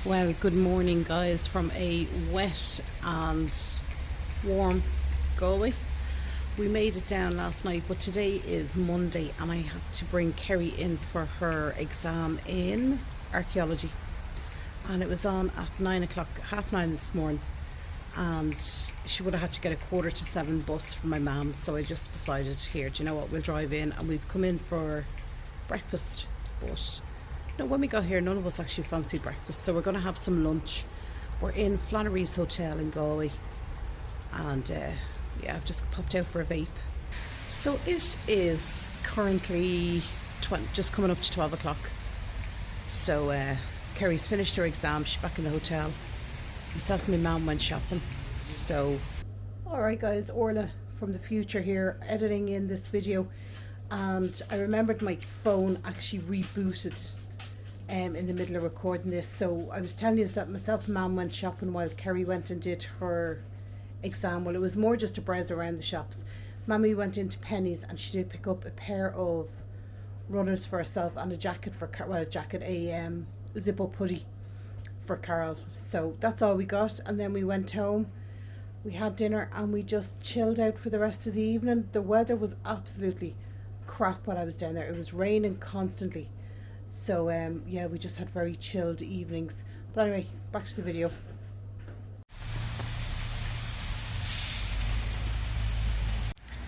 Well, good morning guys from a wet and warm Galway. We made it down last night, but today is Monday and I had to bring Kerry in for her exam in archaeology, and it was on at 9 o'clock, half 9 this morning, and she would have had to get a 6:45 bus from my mum, so I just decided, here, do you know what, we'll drive in, and we've come in for breakfast. But no, when we got here, none of us actually fancied breakfast, so we're going to have some lunch. We're in Flannery's Hotel in Galway, and yeah, I've just popped out for a vape. So it is currently just coming up to 12 o'clock. So Kerry's finished her exam, she's back in the hotel. Myself and my mum went shopping. So, alright guys, Orla from the future here, editing in this video. And I remembered my phone actually rebooted in the middle of recording this. So I was telling you that myself and Mum went shopping while Kerry went and did her exam. Well, it was more just to browse around the shops. Mammy went into Penny's and she did pick up a pair of runners for herself and a jacket for a zip-up hoodie for Carol. So that's all we got, and then we went home, we had dinner, and we just chilled out for the rest of the evening. The weather was absolutely crap while I was down there. It was raining constantly, so yeah, we just had very chilled evenings. But anyway, back to the video.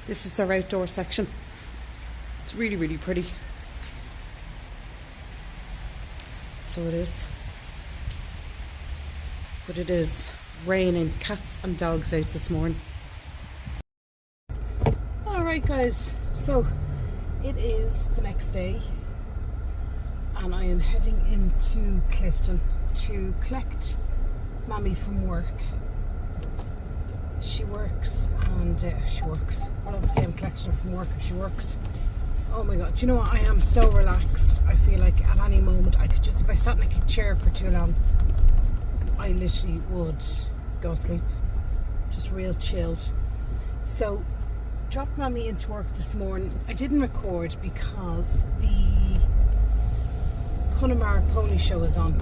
This is their outdoor section. It's really, really pretty. So it is, but it is raining cats and dogs out this morning. Alright guys, so it is the next day and I am heading into Clifton to collect Mammy from work. She works and well, obviously I'm collecting her from work if she works. Oh my god, do you know what, I am so relaxed. I feel like at any moment I could just, if I sat in a chair for too long, I literally would go to sleep. Just real chilled. So dropped Mammy into work this morning. I didn't record because the Connemara pony show is on,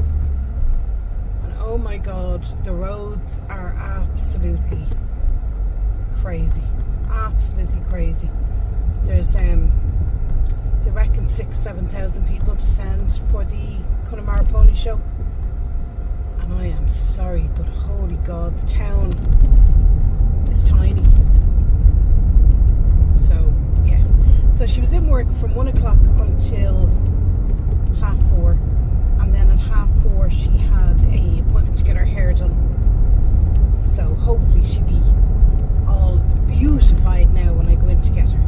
and oh my god, the roads are absolutely crazy, absolutely crazy. There's they reckon 6,000-7,000 people to send for the Connemara pony show, and I am sorry, but holy god, the town is tiny. So yeah, so she was in work from 1 o'clock until 4:30, and then at 4:30 she had a appointment to get her hair done. So hopefully she'll be all beautified now when I go in to get her.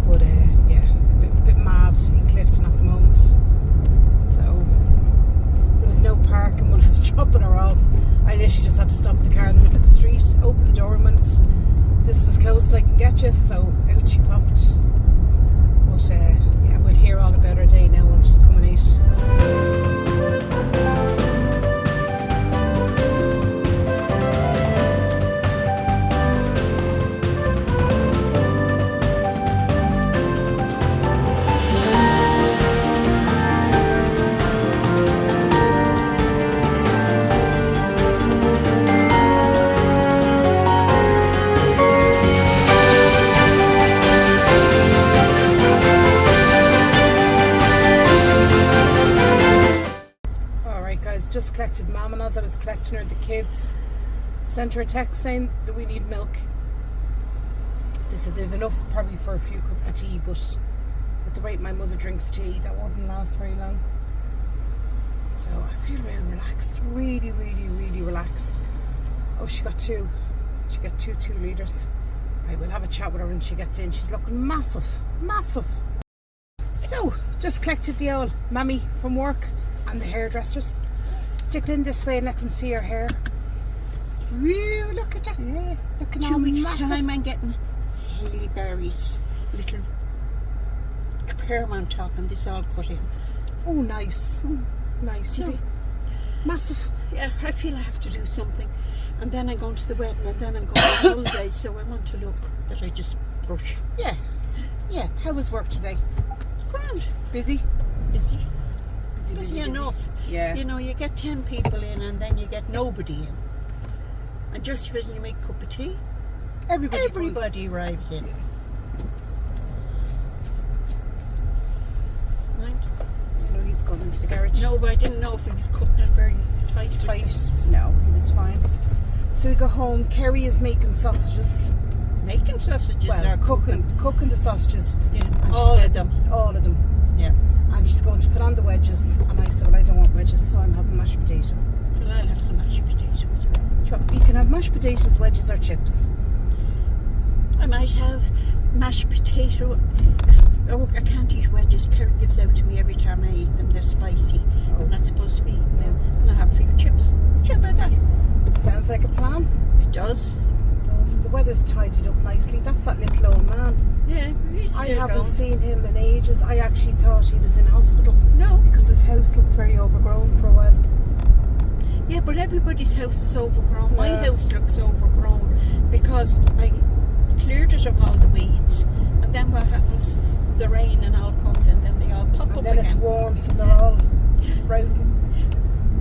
But yeah, a bit mad in Clifton at the moment. So there was no parking when I was dropping her off. I literally just had to stop the car in the middle of the street, open the door and went, this is as close as I can get you. So out she popped. But yeah, we'll hear all about her day now when she's coming out. Just collected Mum, and as I was collecting her, the kids sent her a text saying that we need milk. They said they've enough probably for a few cups of tea, but with the rate my mother drinks tea, that wouldn't last very long. So I feel really relaxed, really, really, really relaxed. Oh, she got two. She got two 2 litres. I will have a chat with her when she gets in. She's looking massive, massive. So just collected the old Mammy from work and the hairdressers. Dip in this way and let them see her hair. Woo, look at her. Yeah, looking 2 weeks massive. time I'm getting Haley Berry's little perm on top and this all cut in. Oh, nice. Nice. So, massive. Yeah, I feel I have to do something. And then I'm going to the wedding, and then I'm going on holidays, so I want to look that I just brush. Yeah. Yeah. How was work today? Grand. Busy? Busy. busy enough. Yeah. You know, you get 10 people in and then you get nobody in. And just when you make a cup of tea, everybody arrives in. Right? No, he's gone into the garage. No, but I didn't know if he was cutting it very tight. No, he was fine. So we go home. Kerry is making sausages. Making sausages Well, or cooking the sausages. Yeah. And she All said, of them. All of them. Yeah. And she's going to put on the wedges. And I said, well, I don't want wedges, so I'm having mashed potato. Well, I'll have some mashed potatoes as well. You can have mashed potatoes, wedges, or chips. I might have mashed potato. Oh, I can't eat wedges. Kerry gives out to me every time I eat them. They're spicy. Oh. I'm not supposed to be eating them. And I have a few chips. How about that? Sounds like a plan. It does. The weather's tidied up nicely. That's that little old man. Yeah, he's still I haven't going. seen him in ages. I actually thought he was in hospital No. because his house looked very overgrown for a while. Yeah, but everybody's house is overgrown. My Yeah. house looks overgrown because I cleared it of all the weeds. And then what happens? The rain and all comes and then they all pop up And then again. it's warm, so they're all sprouting.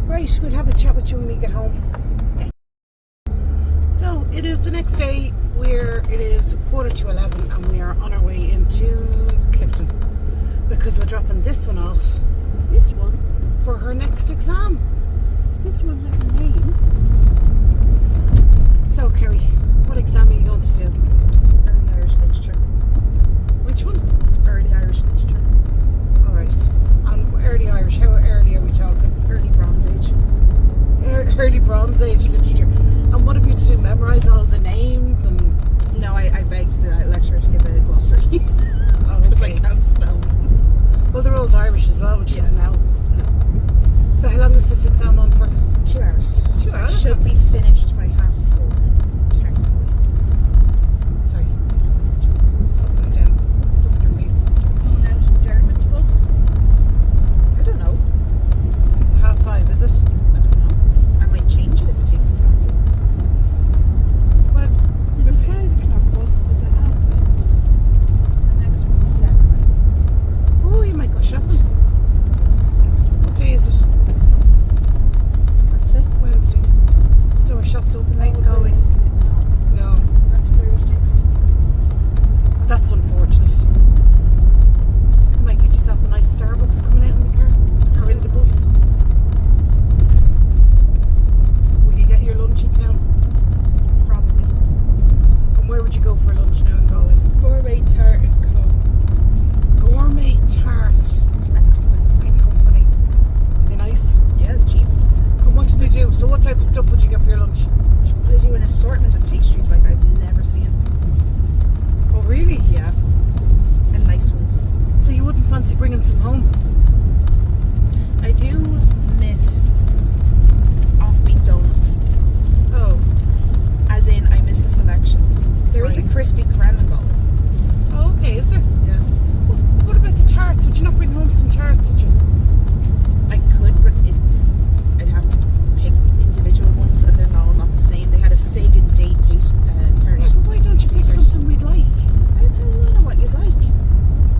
Right, we'll have a chat with you when we get home. Okay. So it is the next day. It is 11:15 and we are on our way into Clifton because we're dropping this one off This one. for her next exam. This one has a name. So Kerry, what exam are you going to do? Early Irish literature. Which one? Early Irish literature. Alright. And early Irish, how early are we talking? Early Bronze Age. Early Bronze Age literature. And what have you to do? Memorise all the names and... No, I begged the lecturer to give a glossary. Oh, Because I okay. can't spell. Well, they're Old Irish as well, which Yeah. doesn't help. No. So how long is this exam on for? 2 hours. 2 So hours? it should be finished by 4:30. Technically. Sorry. Put that down. It's up in your face. Going out to Dermot's bus? I don't know. 5:30, is it? I don't know. I might change it if it takes me fancy. Well, There's a 5 o'clock bus, there's a half 5 bus. The next one's 7. oh, you might go shopping. What day is it? Wednesday? Wednesday. So our shop's open late in Galway? No, No. that's Thursday. That's unfortunate. You might get yourself a nice Starbucks coming out in the car or in the bus. Will you get your lunch in town? Probably. And where would you go for lunch now in Galway? Gourmet tart and co. Gourmet tart And company. and company. Are they nice? Yeah, cheap. How much do they do? So what type of stuff would you get for your lunch? They do an assortment of pastries like I've never seen. Oh really? Yeah. And nice ones. So you wouldn't fancy bringing some home? I do miss offbeat donuts. Oh. As in, I miss the selection. There is a Right. crispy creme in Galway. Oh, okay, is there? Yeah. What about the tarts? Would you not bring home some tarts, would you? I could, but I'd have to pick individual ones and they're all not the same. They had a fig and date tart. Yeah, but why don't you pick something we'd like? I don't know what you like.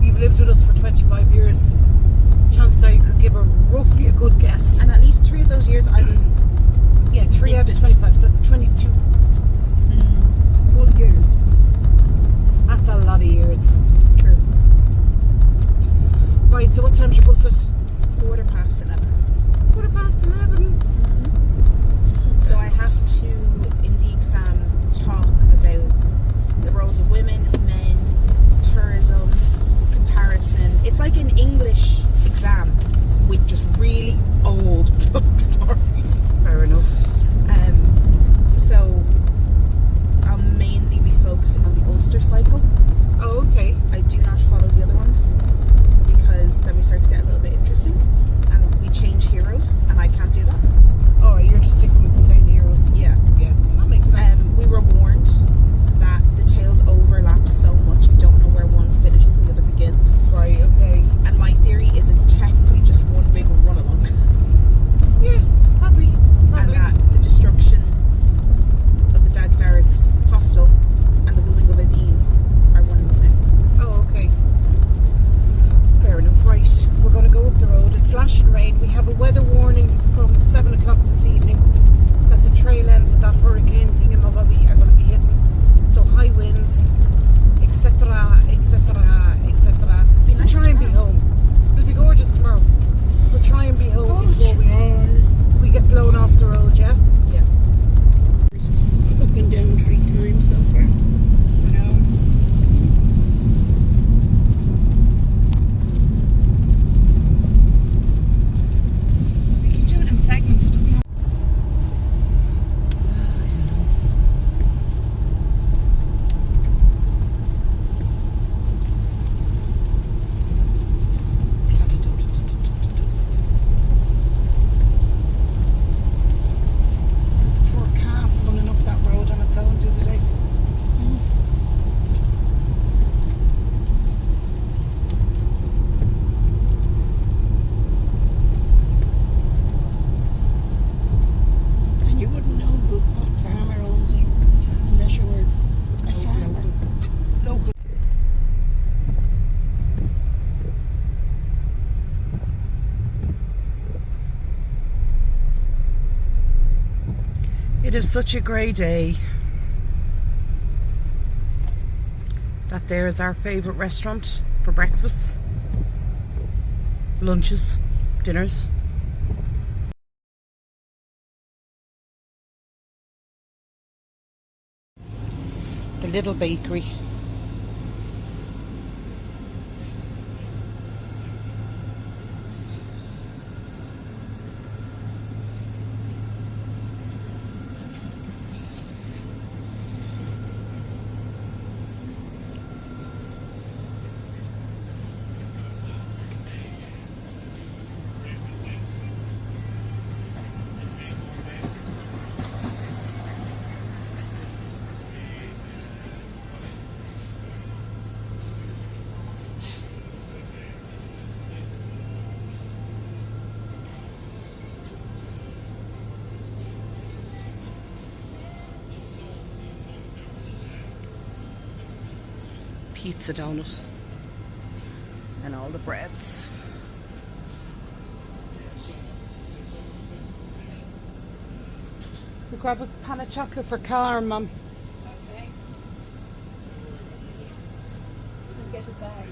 You've lived with us for 25 years. Chances are you could give her roughly a good guess. And at least 3 of those years I was Yeah, 3 out of Infant. 25, so that's 22 full years. That's a lot of years. True. Right, so what time's your bus at? 11:15. 11:15. So I have to, in the exam, talk about the roles of women, men, tourism, comparison. It's like an English exam with just really old book stories. Fair enough. So I'll mainly be focusing on the Ulster cycle. Oh, okay. I do not follow the other ones because then we start to get a little bit interesting and we change heroes and I can't do that. Oh, you're just sticking with the same heroes. Yeah. Yeah, that makes sense. We were warned that the tales overlap so much you don't know where one finishes and the other begins. Right, okay. And my theory is it's technically just one big run along. Yeah, that from 7 o'clock this evening that the trail ends of that hurricane thingamabobby are going to be hitting. So high winds, etc., etc., etc. So try and be home. It'll be gorgeous tomorrow. But try and be home before we get blown off the road, yeah? Yeah. Up and down 3 times so far. I know. We can do it in segments, it doesn't have... I don't know. There's a poor calf running up that road on its own the other day. And you wouldn't know what farmer owns it unless you were a farmer. Local. It is such a grey day that there is our favourite restaurant for breakfast, lunches, dinners. The little bakery. Pizza donut and all the breads. We grab a pan of chocolate for Cara, Mum. Okay. I'll get a bag.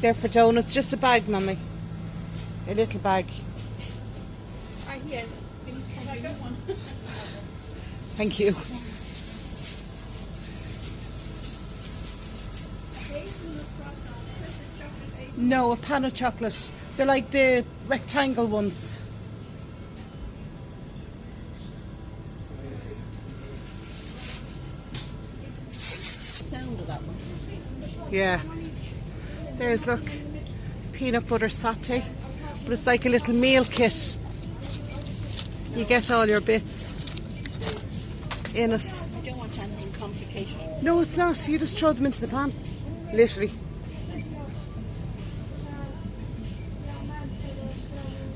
There for donuts, just a bag, Mummy. A little bag. Here. Can I get one? Thank you. No, a pan of chocolate. They're like the rectangle ones. Sound of that one. Yeah. There's, look, peanut butter satay. But it's like a little meal kit. You get all your bits in it. I don't want anything complicated. No, it's not. You just throw them into the pan. Literally.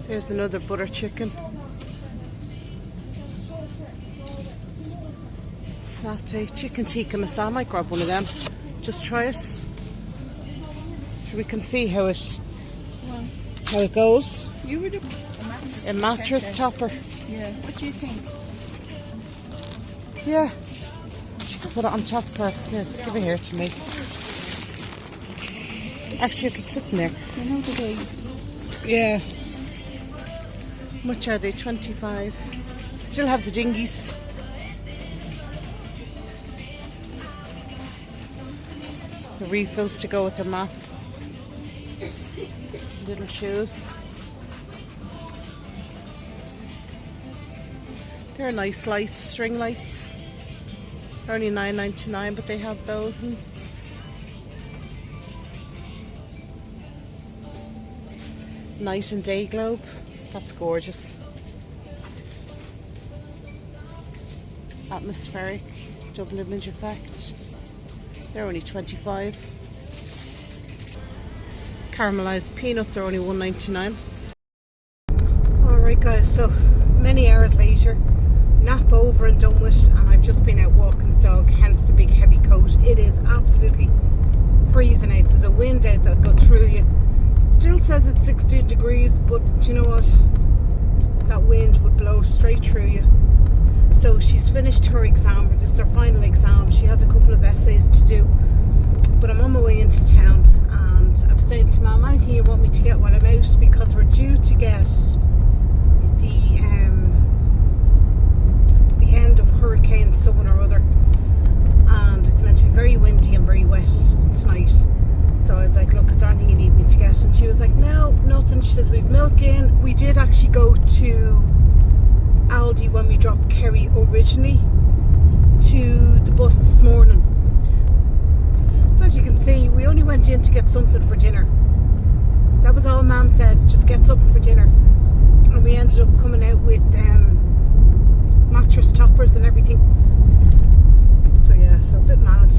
There's another butter chicken. Satay, chicken tikka masala. I might grab one of them. Just try it. So we can see how it goes. You were the A mattress topper. Yeah. What do you think? Yeah. Put it on top of her. Here, give it here to me. Actually, it could sit in there. You know the way. Yeah. Much are they? 25. Still have the dinghies. The refills to go with the map. Little shoes. They're nice lights, string lights. They're only $9.99, but they have thousands. Night and day globe. That's gorgeous. Atmospheric, double image effect. They're only 25. Caramelized peanuts are only $1.99. Alright guys, so many hours later nap over and done with, and I've just been out walking the dog, hence the big heavy coat. It is absolutely freezing out. There's a wind out that'll go through you. Still says it's 16 degrees, but do you know what? That wind would blow straight through you. So she's finished her exam. This is her final exam. She has a couple of essays to do, but I'm on my way into town, and I'm saying to Mum, anything you want me to get while I'm out, because we're due to get the end of hurricane someone or other, and it's meant to be very windy and very wet tonight. So I was like, look, is there anything you need me to get? And she was like, no, nothing. She says, we've milk in. We did actually go to Aldi when we dropped Kerry originally to the bus this morning. So as you can see, we only went in to get something for dinner. That was all Mum said, just get something for dinner. And we ended up coming out with mattress toppers and everything. So yeah, so a bit mad.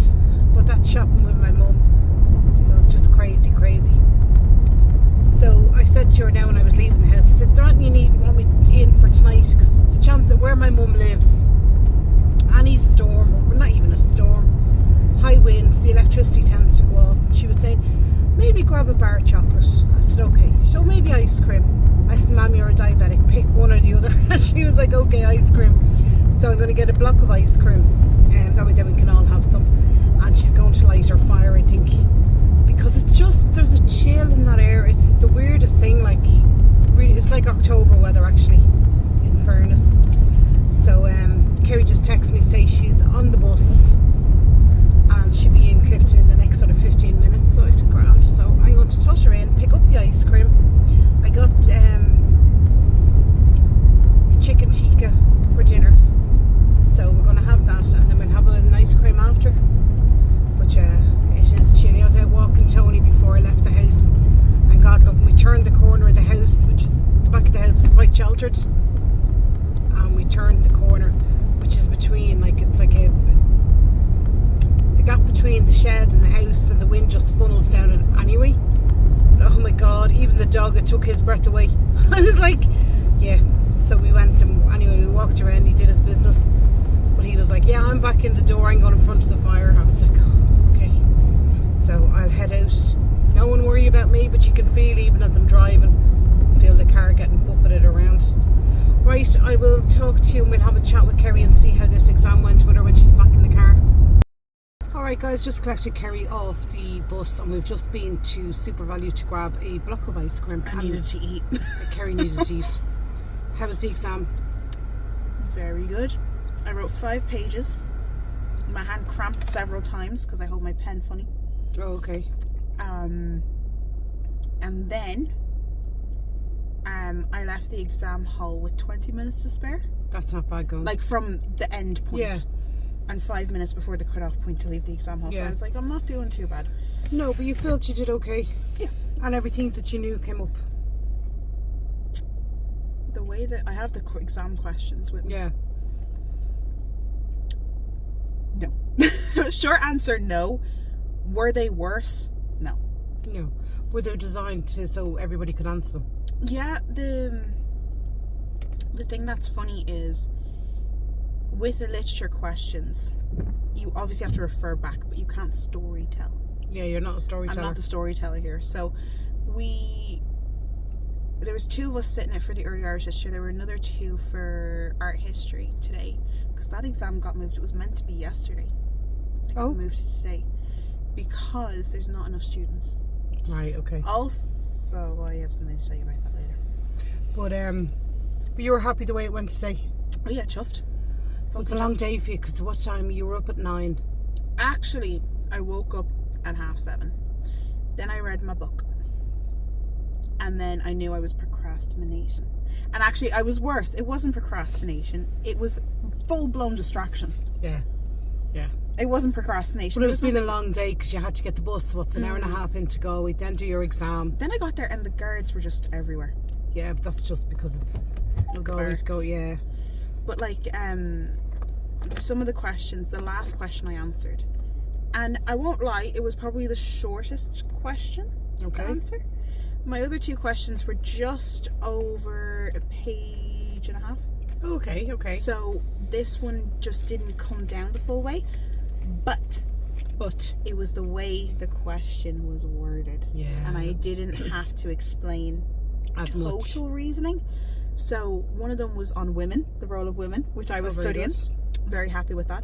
But that's shopping with my mum. So it's just crazy. So I said to her now when I was leaving the house, I said, is there anything you want me in for tonight? Because the chance that where my mum lives, any storm, or not even a storm, high winds, the electricity tends to go off. And she was saying, maybe grab a bar of chocolate. I said, okay. So maybe ice cream. I said, Mum, you're a diabetic, pick one or the other. And she was like, okay, ice cream. So I'm going to get a block of ice cream, and that way then we can all have some. And she's going to light her fire, I think, because it's just, there's a chill in that air. It's the weirdest thing, like, really, it's like October weather actually, in fairness. So Kerry just texted me, say she's on the bus and she'll be in Clifton in the next sort of 15 minutes. So I said, grand. So I'm going to toss her in, pick up the ice cream. I got chicken tikka for dinner, so we're going to have that, and then we'll have an ice cream after. But yeah, it is chilly. I was out walking Tony before I left the house, and God love him, we turned the corner of the house, which is, the back of the house is quite sheltered, and we turned the corner, which is between, like, it's like the gap between the shed and the house, and the wind just funnels down it anyway. But oh my God, even the dog, it took his breath away. I was like, yeah. So we went, and anyway, we walked around, he did his business, but he was like, yeah, I'm back in the door, I'm going in front of the fire. I was like, oh, okay. So I'll head out. No one worry about me, but you can feel, even as I'm driving, feel the car getting buffeted around. Right, I will talk to you and we'll have a chat with Kerry and see how this exam went with her when she's back in the car. Alright guys, just collected Kerry off the bus, and we've just been to Super Value to grab a block of ice cream. I needed to eat. Kerry needed to eat. How was the exam? Very good. I wrote 5 pages. My hand cramped several times because I hold my pen funny. Oh, okay. And then I left the exam hall with 20 minutes to spare. That's not bad going. Like from the end point. Yeah. And 5 minutes before the cut-off point to leave the exam hall. Yeah. So I was like, I'm not doing too bad. No, but you felt you did okay. Yeah. And everything that you knew came up. The way that I have the exam questions with me. Yeah. No. Short answer, no. Were they worse? No. No. Were they designed to so everybody could answer them? Yeah, the thing that's funny is with the literature questions, you obviously have to refer back, but you can't story tell. Yeah, you're not a storyteller. I'm not the storyteller here. So there was 2 of us sitting it for the early Irish history. There were another 2 for art history today, because that exam got moved. It was meant to be yesterday. It got moved to today because there's not enough students. Right, okay. Also, I have something to tell you about that later. But you were happy the way it went today? Oh yeah, chuffed. It was a long day for you, because what time? You were up at 9. Actually, I woke up at 7:30. Then I read my book. And then I knew I was procrastinating. And actually, I was worse. It wasn't procrastination. It was full-blown distraction. Yeah. Yeah. It wasn't procrastination. But it's been a long day because you had to get the bus. What's an hour and a half in to Galway, then do your exam. Then I got there and the guards were just everywhere. Yeah, but that's just because it's Galway's go, yeah. But like, some of the questions, the last question I answered, and I won't lie, it was probably the shortest question to answer. My other 2 questions were just over a page and a half. Okay, okay. So this one just didn't come down the full way, but it was the way the question was worded. Yeah. And I didn't have to explain As total much. reasoning. So one of them was on women, the role of women, which I was very studying. good. Very happy with that.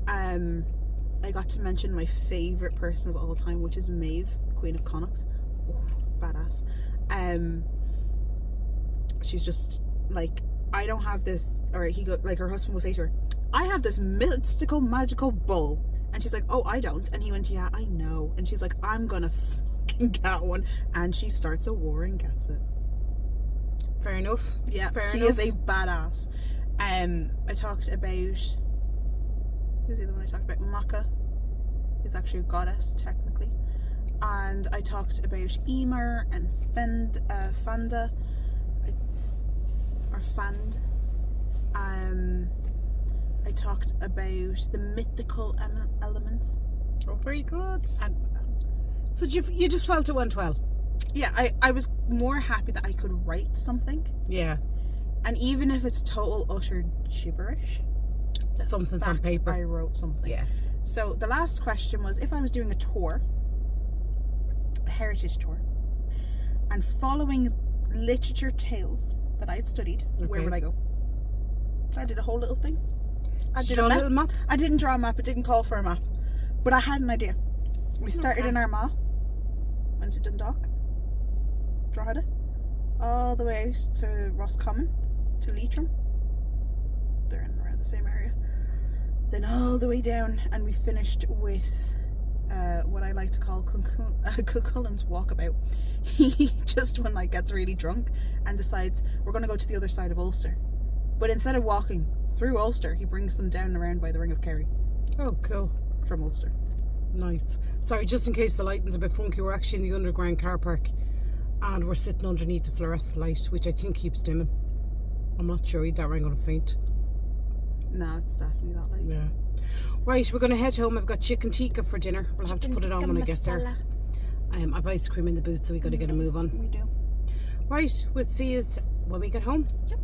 I got to mention my favourite person of all time, which is Maeve, Queen of Connacht. Oh, badass. She's just like, I don't have this, or her husband will say to her, I have this mystical magical bull, and she's like, oh, I don't. And he went, yeah, I know. And she's like, I'm gonna fucking get one. And she starts a war and gets it. Fair enough. Yeah, Fair she enough. is a badass. I talked about, who's the other one I talked about? Maka, who's actually a goddess technically. And I talked about Emer and Fanda, or Fand. I talked about the mythical elements. Oh, very good. And So you just felt it went well? yeah, I was more happy that I could write something. Yeah. And even if it's total utter gibberish, the Something's on fact paper. I wrote something. Yeah. So the last question was, if I was doing a tour, a heritage tour, and following literature tales that I'd studied, where Okay. would I go? I did a whole little thing. I did Draw a a map. little map? I didn't draw a map. It didn't call for a map, but I had an idea. We started Okay. in Armagh, went to Dundalk, Drogheda, all the way out to Roscommon, to Leitrim. They're in around the same area. Then all the way down, and we finished with what I like to call Cucullin's walkabout. He just, when gets really drunk and decides we're going to go to the other side of Ulster, but instead of walking through Ulster, he brings them down around by the Ring of Kerry Oh, cool. from Ulster. Nice. Sorry, just in case the lighting's a bit funky, we're actually in the underground car park and we're sitting underneath the fluorescent light, which I think keeps dimming. I'm not sure either, I'm going to faint. No, it's definitely that light. Yeah. Right, we're going to head home. I've got chicken tikka for dinner. We'll have to put it on when I get there. I've ice cream in the boot, so we got to get a move on. We do. Right, we'll see you when we get home. Yep.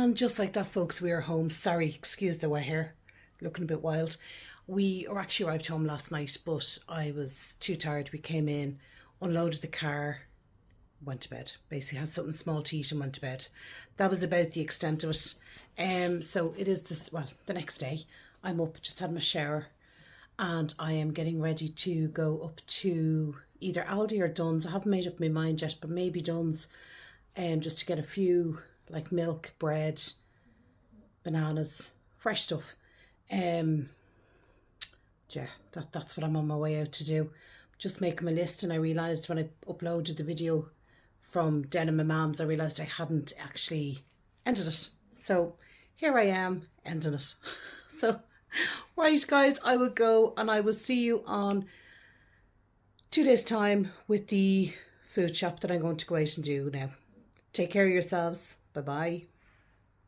And just like that, folks, we are home. Sorry, excuse the wet hair, looking a bit wild. We actually arrived home last night, but I was too tired. We came in, unloaded the car, went to bed. Basically had something small to eat and went to bed. That was about the extent of it. So it is this, well, the next day. I'm up, just had my shower, and I am getting ready to go up to either Aldi or Dunn's. I haven't made up my mind yet, but maybe Dunn's, just to get a few, like milk, bread, bananas, fresh stuff. Yeah, that's what I'm on my way out to do. Just making my list, and I realised when I uploaded the video from Denim and Mams, I realised I hadn't actually ended it. So here I am, ending it. So, right guys, I will go, and I will see you on 2 days time with the food shop that I'm going to go out and do now. Take care of yourselves. Bye bye.